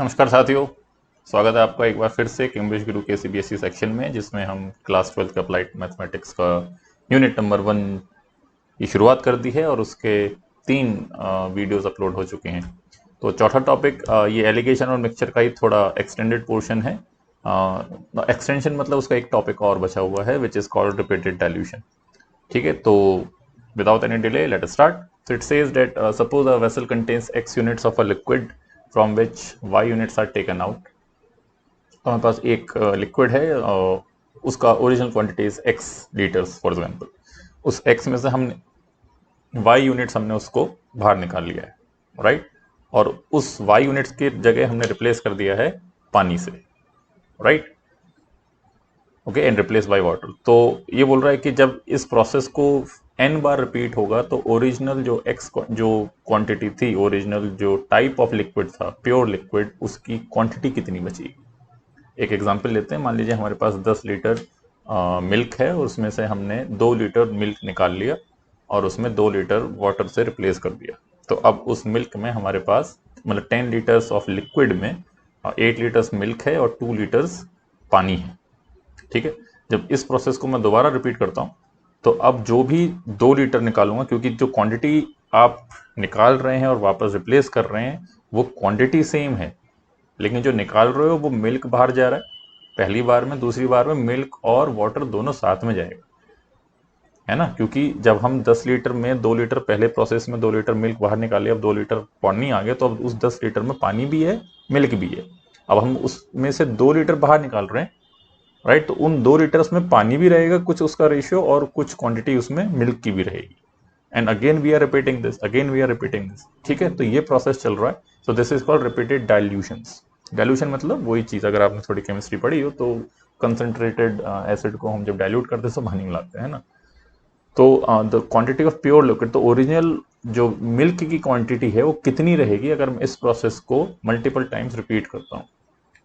नमस्कार साथियों, स्वागत है आपका एक बार फिर से कैम्ब्रिज गुरु के सीबीएसई सेक्शन में, जिसमें हम क्लास 12 के अप्लाइड मैथमेटिक्स का यूनिट नंबर 1 की शुरुआत कर दी है और उसके 3 वीडियोस अपलोड हो चुके हैं। तो चौथा टॉपिक ये एलिगेशन और मिक्सचर का ही थोड़ा एक्सटेंडेड पोर्शन है। एक्सटेंशन मतलब उसका एक टॉपिक और बचा हुआ है which is called repeated dilution. ठीक है, तो without any delay let us start. So it says that suppose a vessel contains x units of a liquid from which y units are taken out. तो हमारे पास एक liquid है, उसका original quantity is x litres for example. उस x में से हमने y units हमने उसको बाहर निकाल लिया है, राइट। और उस y यूनिट्स की जगह हमने रिप्लेस कर दिया है पानी से, right. Okay, and replace by water. तो ये बोल रहा है कि जब इस प्रोसेस को n बार रिपीट होगा तो ओरिजिनल जो जो क्वांटिटी थी, ओरिजिनल जो टाइप ऑफ लिक्विड था, प्योर लिक्विड, उसकी क्वांटिटी कितनी बची। एक एग्जांपल लेते हैं। मान लीजिए हमारे पास 10 लीटर मिल्क है और उसमें से हमने 2 लीटर मिल्क निकाल लिया और उसमें 2 लीटर वाटर से रिप्लेस कर दिया। तो अब उस मिल्क में हमारे पास मतलब 10 लीटर्स ऑफ लिक्विड में 8 लीटर्स मिल्क है और 2 लीटर्स पानी है। ठीक है, जब इस प्रोसेस को मैं दोबारा रिपीट करता हूँ तो अब जो भी 2 लीटर निकालूंगा, क्योंकि जो क्वांटिटी आप निकाल रहे हैं और वापस रिप्लेस कर रहे हैं वो क्वांटिटी सेम है, लेकिन जो निकाल रहे हो वो मिल्क बाहर जा रहा है पहली बार में, दूसरी बार में मिल्क और वाटर दोनों साथ में जाएगा, है ना। क्योंकि जब हम 10 लीटर में 2 लीटर पहले प्रोसेस में 2 लीटर मिल्क बाहर निकाले, अब 2 लीटर पानी आ गया, तो अब उस 10 लीटर में पानी भी है, मिल्क भी है। अब हम उसमें से 2 लीटर बाहर निकाल रहे हैं, राइट। तो उन 2 लीटर में पानी भी रहेगा कुछ उसका रेशियो, और कुछ क्वांटिटी उसमें मिल्क की भी रहेगी। And again we are repeating this, again we are repeating this. ठीक है, तो ये प्रोसेस चल रहा है। So this is called repeated dilutions. Dilution मतलब वही चीज, अगर आपने थोड़ी केमिस्ट्री पढ़ी हो तो कंसंट्रेटेड एसिड को हम जब डाइल्यूट करते हैं तो पानी मिलाते हैं ना। तो the quantity of pure liquid, तो ओरिजिनल जो मिल्क की क्वांटिटी है वो कितनी रहेगी अगर मैं इस प्रोसेस को मल्टीपल टाइम्स रिपीट करता हूँ।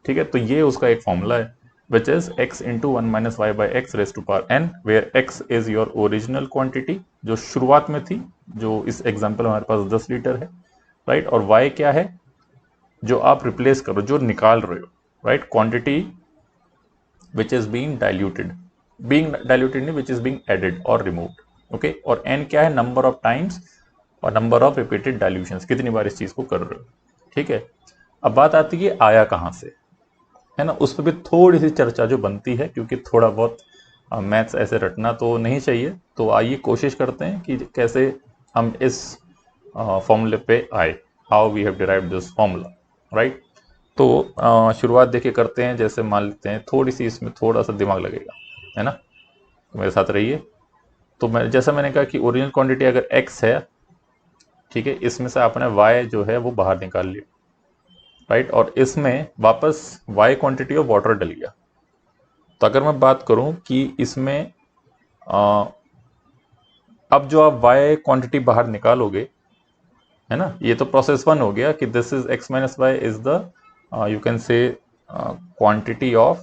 ठीक है, तो ये उसका एक फॉर्मूला है which is x into 1 minus y by x raised to power n, where x is your original quantity जो शुरुआत में थी, जो इस एग्जांपल में हमारे पास 10 लीटर है, राइट। और y क्या है, जो आप रिप्लेस करो, जो निकाल रहे हो, right, quantity which is being diluted, नहीं, विच इज बीइंग एडेड और रिमूव्ड। ओके, और n क्या है, नंबर ऑफ टाइम्स और नंबर ऑफ रिपीटेड डाइल्यूशंस, कितनी बार इस चीज को कर रहे हो। ठीक है, अब बात आती है आया कहां से, है ना। उस पर भी थोड़ी सी चर्चा जो बनती है, क्योंकि थोड़ा बहुत मैथ्स ऐसे रटना तो नहीं चाहिए। तो आइए कोशिश करते हैं कि कैसे हम इस फॉर्मूले पे आए, how we have derived this formula, right. तो शुरुआत देखिए करते हैं। जैसे मान लेते हैं थोड़ी सी इसमें थोड़ा सा दिमाग लगेगा, है ना, तो मेरे साथ रहिए। तो जैसा मैंने कहा कि ओरिजिनल क्वांटिटी अगर x है, ठीक है, इसमें से आपने y जो है वो बाहर निकाल लिया, राइट, और इसमें वापस y क्वांटिटी ऑफ वाटर डल गया। तो अगर मैं बात करूं कि इसमें आ, अब जो आप y क्वांटिटी बाहर निकालोगे, है ना, ये तो प्रोसेस 1 हो गया कि this is x minus Y is the you can say quantity of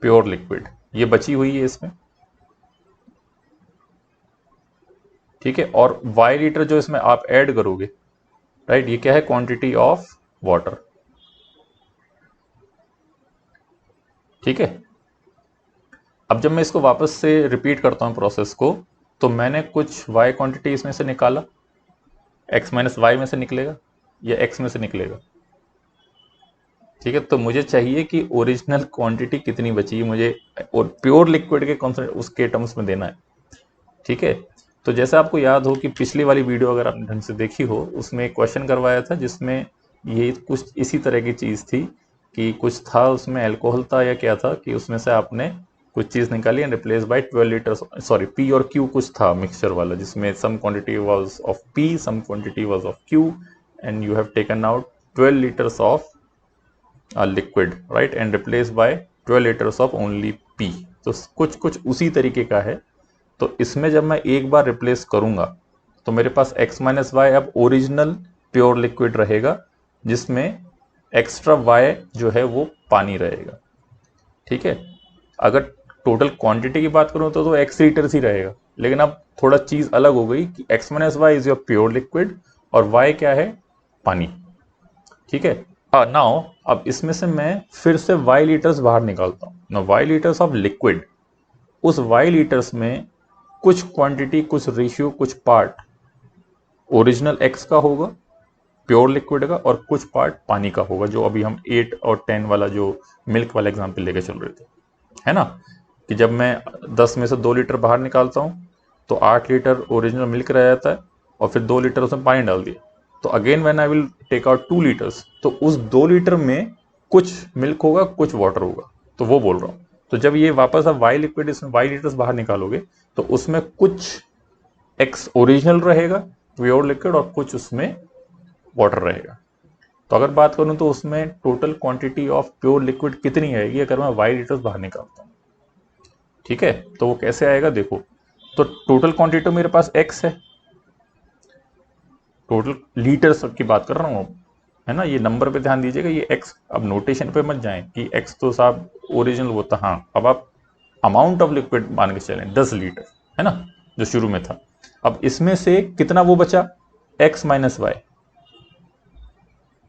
pure liquid, ये बची हुई है इसमें। ठीक है, और y लीटर जो इसमें आप ऐड करोगे, राइट, ये क्या है, क्वांटिटी ऑफ वाटर। ठीक है, अब जब मैं इसको वापस से रिपीट करता हूं प्रोसेस को, तो मैंने कुछ y क्वांटिटी इसमें से निकाला, x माइनस वाई में से निकलेगा या x में से निकलेगा। ठीक है, तो मुझे चाहिए कि ओरिजिनल क्वांटिटी कितनी बची है मुझे, और प्योर लिक्विड के कॉन्सेंट्रेट उसके टर्म्स में देना है। ठीक है, तो जैसे आपको याद हो कि पिछली वाली वीडियो अगर आपने ढंग से देखी हो, उसमें एक क्वेश्चन करवाया था जिसमें ये कुछ इसी तरह की चीज़ थी कि कुछ था उसमें, अल्कोहल था या क्या था, कि उसमें से आपने कुछ चीज़ निकाली and replace by 12 litre, sorry P और क्यू कुछ था मिक्सचर वाला, जिसमें some quantity was of P, some quantity was of Q, and you have taken out 12 litres of liquid, right, and replace by 12 litres of only P. तो कुछ कुछ उसी तरीके का है। तो इसमें जब मैं एक बार रिप्लेस करूंगा तो मेरे पास x माइनस वाई अब ओरिजिनल प्योर लिक्विड रहेगा, जिसमें एक्स्ट्रा y जो है वो पानी रहेगा। ठीक है, अगर टोटल क्वांटिटी की बात करूं तो x लीटर्स ही रहेगा, लेकिन अब थोड़ा चीज अलग हो गई कि x minus Y is your pure liquid और y क्या है, पानी। ठीक है, नाउ अब इसमें से मैं फिर से y लीटर्स बाहर निकालता हूँ ना, y लीटर्स ऑफ लिक्विड। उस y लीटर्स में कुछ क्वांटिटी, कुछ रेशियो, कुछ पार्ट ओरिजिनल x का होगा प्योर लिक्विड का, और कुछ पार्ट पानी का होगा, जो अभी हम 8 और 10 वाला जो मिल्क वाला एग्जाम्पल लेके चल रहे थे, है ना। कि जब मैं 10 में से 2 लीटर बाहर निकालता हूँ तो 8 लीटर ओरिजिनल मिल्क रह जाता है, और फिर 2 लीटर उसमें पानी डाल दिया, तो again when I will take out 2 litres, तो उस 2 लीटर में कुछ मिल्क होगा, कुछ वाटर होगा, तो वो बोल रहा हूँ। तो जब ये वापस आप वाई लिक्विड, इसमें वाई लीटर्स बाहर निकालोगे तो उसमें कुछ एक्स ओरिजिनल रहेगा प्योर लिक्विड, और कुछ उसमें वाटर रहेगा। तो अगर बात करूं तो उसमें total quantity of pure liquid कितनी आएगी अगर मैं वाई लीटर्स बाहर निकालता हूं। ठीक है, तो वो कैसे आएगा देखो। तो टोटल क्वांटिटी मेरे पास एक्स है, टोटल लीटर्स की बात कर रहा हूं, है ना। ये नंबर पे ध्यान दीजिएगा, ये एक्स, अब नोटेशन पे मत जाएं कि एक्स तो साहब ओरिजिनल होता। हाँ, अब आप अमाउंट ऑफ लिक्विड मान के चलें 10 लीटर, है ना, जो शुरू में था। अब इसमें से कितना वो बचा, x minus Y.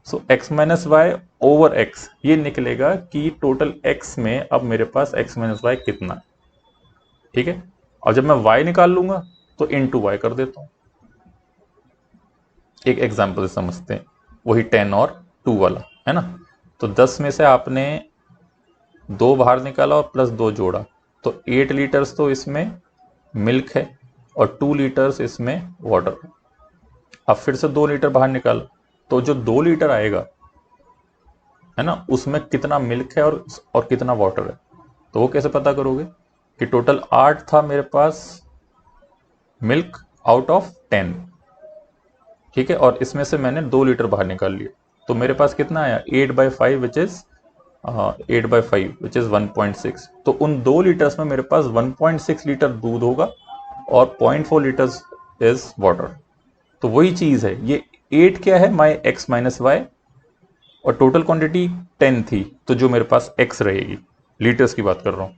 So x minus Y over x, ये निकलेगा कि टोटल एक्स में अब मेरे पास एक्स माइनस वाई कितना है। ठीक है, और जब मैं वाई निकाल लूंगा तो इनटू वाई कर देता हूं। एक एग्जांपल समझते हैं, वही 10 और 2 वाला, है ना। तो 10 में से आपने 2 बाहर निकाला और प्लस 2 जोड़ा, तो 8 लीटर्स तो इसमें मिल्क है और 2 लीटर्स इसमें वाटर है। अब फिर से 2 लीटर बाहर निकाला, तो जो 2 लीटर आएगा, है ना, उसमें कितना मिल्क है और कितना वाटर है। तो वो कैसे पता करोगे कि टोटल 8 था मेरे पास मिल्क आउट ऑफ 10। ठीक है, और इसमें से मैंने 2 लीटर बाहर निकाल लिया, तो मेरे पास कितना आया 8/5 विच इज 8/5 विच इज 1.6। तो उन 2 लीटर्स में मेरे पास 1.6 लीटर दूध होगा और 0.4 लीटर्स इज वाटर। तो वही चीज है, ये 8 क्या है, माई एक्स माइनस वाई, और टोटल क्वांटिटी 10 थी, तो जो मेरे पास x रहेगी, लीटर्स की बात कर रहा हूँ,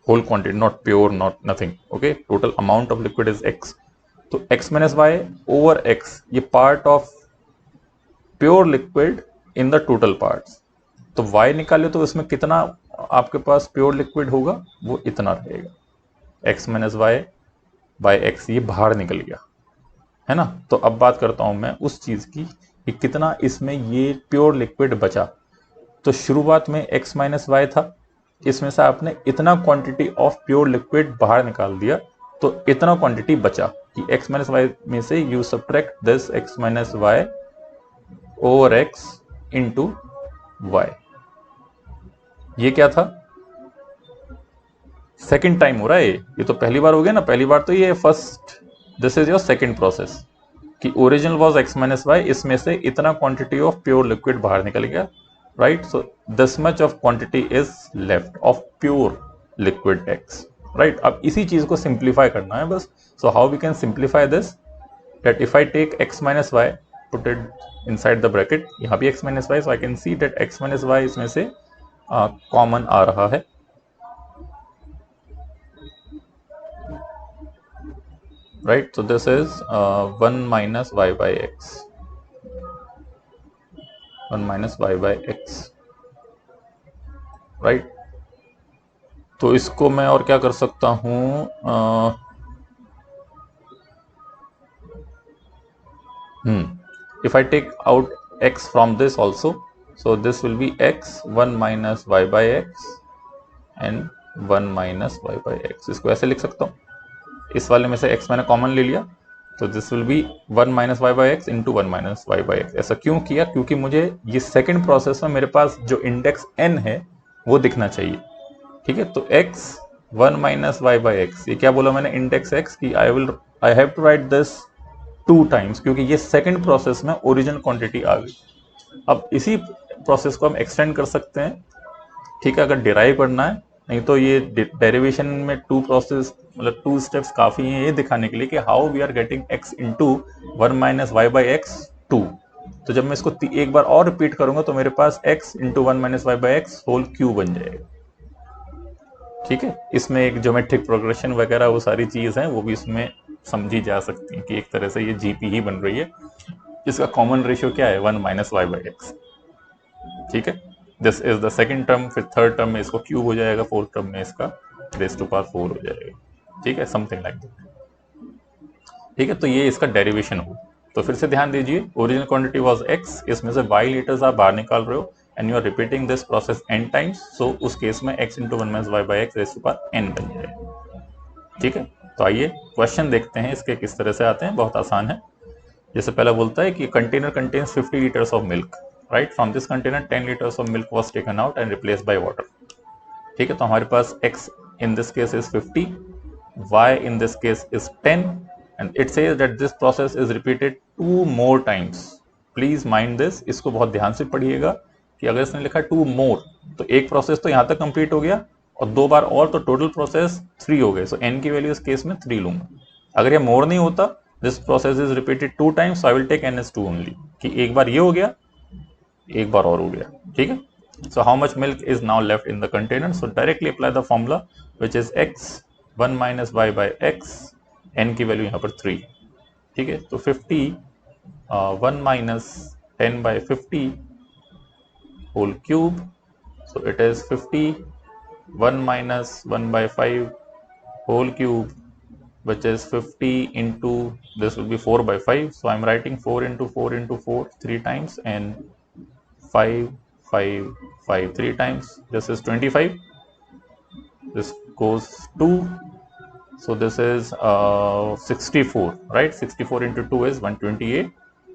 whole quantity, not pure, not nothing. Okay, total amount of liquid is x। तो x minus Y over x, ये part of pure liquid in the total parts. तो y निकाले तो इसमें कितना आपके पास प्योर लिक्विड होगा, वो इतना रहेगा, x minus Y by X, ये बाहर निकल गया, है ना। तो अब बात करता हूं मैं उस चीज की कि कितना इसमें ये प्योर लिक्विड बचा। तो शुरुआत में x माइनस वाई था, इसमें से आपने इतना क्वांटिटी ऑफ प्योर लिक्विड बाहर निकाल दिया, तो इतना क्वांटिटी बचा कि x माइनस वाई में से you subtract this x minus Y over x into Y. ये क्या था, सेकेंड टाइम हो रहा है ये तो पहली बार हो गया ना, पहली बार तो ये first, this is your second process कि original was x minus Y, इसमें से इतना क्वांटिटी ऑफ प्योर लिक्विड बाहर निकल गया, right. So this much of quantity is left of pure liquid x, right. अब इसी चीज को सिंप्लीफाई करना है बस। So how we can simplify this, that if I take x minus Y, put it inside the bracket, यहाँ भी x minus Y, so I can see that x minus Y इसमें से कॉमन आ रहा है, right. So this is 1 minus y by x, 1 minus y by x, right. तो इसको मैं और क्या कर सकता हूं, if I take out x from this also, so this will be x 1 minus y by x and 1 minus y by x। इसको ऐसे लिख सकता हूँ, इस वाले में से x मैंने कॉमन ले लिया, तो this will be 1 minus Y by X into 1 minus Y by X. ऐसा क्यों किया, क्योंकि मुझे ये सेकंड प्रोसेस में मेरे पास जो इंडेक्स n है वो दिखना चाहिए। ठीक है, तो x 1 minus Y by X, ये क्या बोला मैंने, इंडेक्स x की I have to write this 2 times, क्योंकि ये सेकंड प्रोसेस में ओरिजिनल क्वांटिटी आ गई। अब इसी प्रोसेस को हम एक्सटेंड कर सकते हैं, ठीक है, अगर डिराइव करना है, नहीं तो ये डेरिवेशन में 2 प्रोसेस, मतलब 2 स्टेप्स काफी हैं ये दिखाने के लिए कि how we are getting x into 1 minus Y by X 2। तो जब मैं इसको एक बार और रिपीट करूंगा तो मेरे पास x into 1 minus Y by X whole cube बन जाएगा। ठीक है, इसमें एक ज्योमेट्रिक प्रोग्रेशन वगैरह वो सारी चीज हैं, वो भी इसमें समझी जा सकती है कि एक तरह से ये जीपी ही बन रही है। इसका कॉमन रेशियो क्या है, 1 माइनस वाई बाई एक्स। ठीक है, this is the second term, फिर थर्ड टर्म में इसको क्यूब हो जाएगा, फोर्थ टर्म में इसका रेस टू पावर 4 हो जाएगा। ठीक है, समथिंग लाइक दैट। ठीक है, तो ये इसका डेरिवेशन हो। तो फिर से ध्यान दीजिए, ओरिजिनल क्वांटिटी वाज x, इसमें से y लीटर्स आप बाहर निकाल रहे हो and you are repeating this process n times, so उस केस में x into 1 minus Y by x raise to power n बन जाएगा। ठीक है, तो आइए क्वेश्चन देखते हैं इसके किस तरह से आते हैं, बहुत आसान है। जैसे पहला बोलता है कि container contains 50 litres of milk, right, from this container 10 litres of milk was taken out and replaced by water. ठीक है, तो हमारे पास x in this case is 50, y in this case is 10, and it says that this process is repeated 2 more times. Please mind this, इसको बहुत ध्यान से पढ़िएगा कि अगर इसने लिखा 2 more तो एक प्रोसेस तो यहाँ तक कंप्लीट हो गया और 2 बार और, तो टोटल प्रोसेस 3 हो गए। सो n की वैल्यू इस केस में 3 लूंगा। अगर ये मोर नहीं होता, this process is repeated 2 times, so I will take n as 2 only, कि एक बार ये हो गया, एक बार और हो गया। ठीक है, so how much milk is now left in the container? So directly apply the formula which is x 1 minus y by x, n की वैल्यू यहाँ पर 3। ठीक है, तो 50 1 minus 10 by 50 whole cube, so it is 50 1 minus 1 by 5 whole cube, which is 50 into, this will be 4 by 5, so I'm writing 4 into 4 into 4 3 times and 5 5 5 3 times, this is 25, this goes 2, so this is 64, right, 64 into 2 is 128,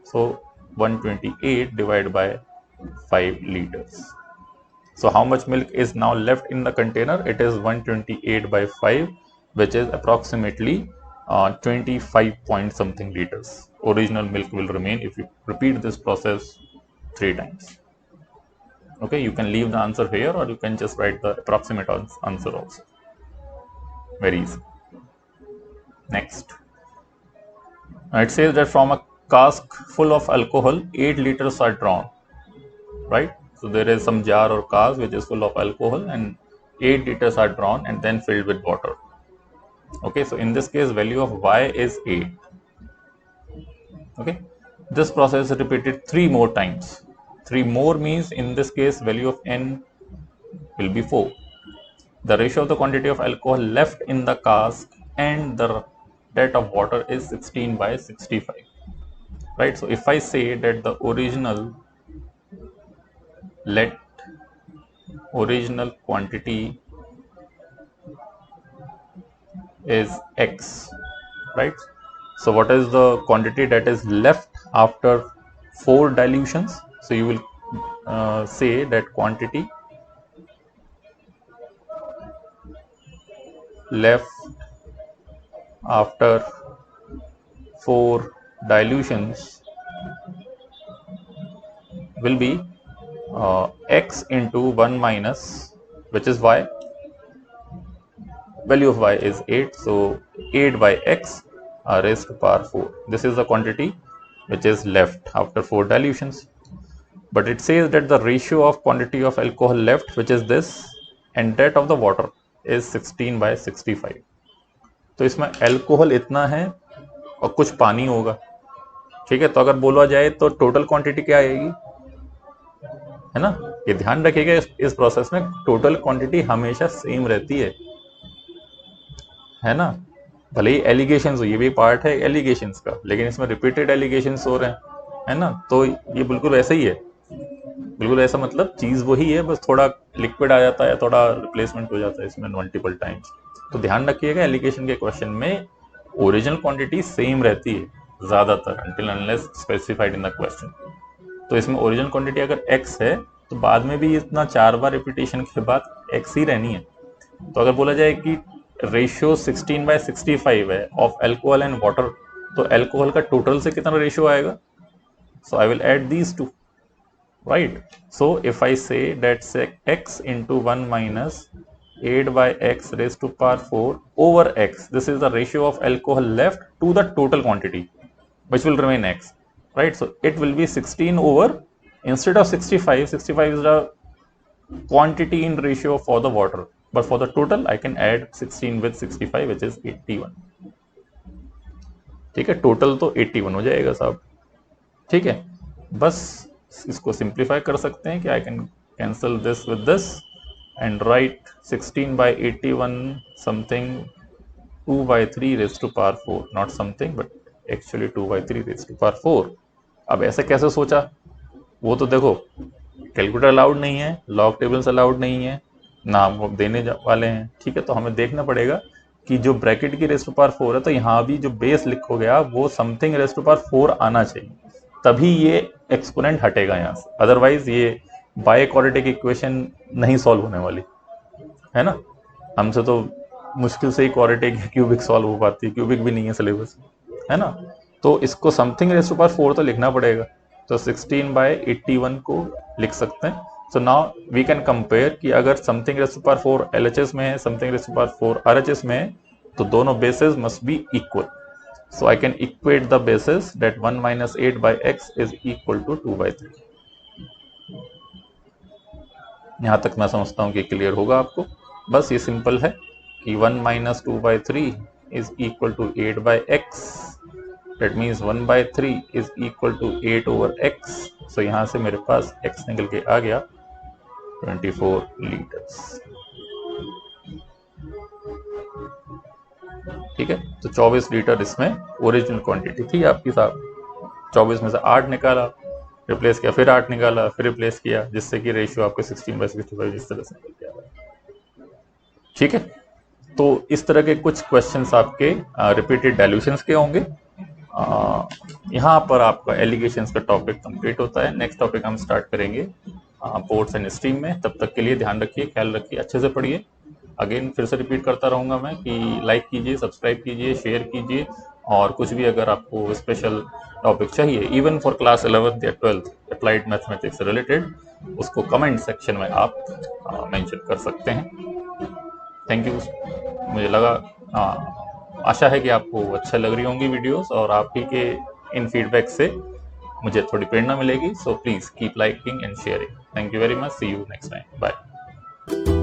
so 128 divided by 5 liters. So how much milk is now left in the container? It is 128 by 5, which is approximately 25 point something liters. Original milk will remain if you repeat this process 3 times. Okay, you can leave the answer here or you can just write the approximate answer also. Very easy. Next, it says that from a cask full of alcohol 8 liters are drawn, right? So there is some jar or cask which is full of alcohol and 8 liters are drawn and then filled with water. Okay, so in this case value of y is 8. Okay, this process is repeated 3 more times. 3 more means in this case value of n will be 4. The ratio of the quantity of alcohol left in the cask and that of water is 16 by 65, right? So if I say that the original quantity is x, right? So what is the quantity that is left after 4 dilutions? So you will say that quantity left after 4 dilutions will be x into 1 minus, which is y, value of y is 8, so 8 by x raised to power 4. This is the quantity which is left after 4 dilutions. But it says that the ratio of quantity of alcohol left, which is this, and that of the water is 16 by 65. तो इसमें alcohol इतना है और कुछ पानी होगा। ठीक है, तो अगर बोला जाए तो टोटल क्वांटिटी क्या आएगी, है ना? ये ध्यान रखिएगा, इस प्रोसेस में टोटल क्वांटिटी हमेशा सेम रहती है ना? भले ही एलिगेशंस हो, ये भी पार्ट है एलिगेशंस का, लेकिन इसमें रिपीटेड एलिगेशंस हो रहे हैं, है ना? तो ये बिल्कुल वैसा ही है, बिल्कुल ऐसा, मतलब चीज वही है, बस थोड़ा लिक्विड आ जाता है, थोड़ा रिप्लेसमेंट हो जाता है इसमें मल्टीपल टाइम्स। तो ध्यान रखिएगा, एलिगेशन के क्वेश्चन में ओरिजिनल क्वांटिटी सेम रहती है ज्यादातर, until unless specified in the question। तो इसमें ओरिजिनल क्वांटिटी अगर x है तो बाद में भी इतना 4 बार रिपीटेशन के बाद x ही रहनी है। तो अगर बोला जाए कि रेशियो 16 by 65 है ऑफ अल्कोहल एंड वाटर, तो अल्कोहल का टोटल से कितना रेशियो आएगा? So I will add these two, right? So if I say that x into 1 minus 8 by x raised to power 4 over x, this is the ratio of alcohol left to the total quantity, which will remain x, right? So it will be 16 over, instead of 65, 65 is the quantity in ratio for the water, but for the total I can add 16 with 65, which is 81। ठीक है, total तो 81 हो जाएगा साहब। ठीक है, बस इसको सिंप्लीफाई कर सकते हैं कि I can cancel this with this and right 16/81 something 2/3 raised to power 4, not something but actually 2/3 raised to power 4। अब ऐसे कैसे सोचा, वो तो देखो कैलकुलेटर अलाउड नहीं है, लॉग टेबल्स अलाउड नहीं है, ना हम देने वाले हैं। ठीक है, तो हमें देखना पड़ेगा कि जो ब्रैकेट की रेस्ट पावर 4 है, तो यहाँ भी जो बेस लिखोगे आप वो समथिंग रेस्ट पावर 4 आना चाहिए, तभी ये एक्सपोनेंट हटेगा यहाँ से, अदरवाइज ये बाय क्वाड्रेटिक इक्वेशन नहीं सॉल्व होने वाली है ना। हमसे तो मुश्किल से ही क्वाड्रेटिक क्यूबिक सॉल्व हो पाती है, क्यूबिक भी नहीं है सिलेबस, है ना। तो इसको समथिंग रेस्ट टू पावर 4 तो लिखना पड़ेगा, तो 16/81 को लिख सकते हैं। So now we can compare कि अगर something raised to power 4 LHS में है, something raised to power 4 RHS में है, तो दोनों bases must be equal. So I can equate the bases that 1 minus 8/x is equal to 2/3। यहाँ तक मैं समझता हूँ कि क्लियर होगा आपको। बस ये सिंपल है कि 1 minus 2/3 is equal to 8/x, that means 1/3 is equal to 8/x। so यहाँ से मेरे पास x निकल के आ गया 24 लीटर्स। ठीक है, तो 24 लीटर इसमें ओरिजिनल क्वांटिटी थी आपकी साहब, 24 में से 8 निकाला, रिप्लेस किया, फिर 8 निकाला, फिर रिप्लेस किया, जिससे कि रेशियो आपके 16/65 इस तरह से निकल के आ रहा है। ठीक है, तो इस तरह के कुछ क्वेश्चंस आपके रिपीटेड डाइल्यूशंस के होंगे। यहाँ पर आपका एलिगेशंस का टॉपिक कंप्लीट होता है। नेक्स्ट टॉपिक हम स्टार्ट करेंगे पोर्ट्स एंड स्ट्रीम में। तब तक के लिए ध्यान रखिए, ख्याल रखिए, अच्छे से पढ़िए। अगेन फिर से रिपीट करता रहूँगा मैं कि लाइक कीजिए, सब्सक्राइब कीजिए, शेयर कीजिए, और कुछ भी अगर आपको स्पेशल टॉपिक चाहिए इवन फॉर क्लास 11th या 12th अप्लाइड मैथमेटिक्स से रिलेटेड, उसको कमेंट सेक्शन में आप मेंशन कर सकते हैं। Thank you. मुझे लगा आशा है कि आपको अच्छा लग रही होंगी वीडियोस, और आप ही के इन फीडबैक से मुझे थोड़ी प्रेरणा मिलेगी। So please keep liking and sharing. Thank you very much, see you next time, bye.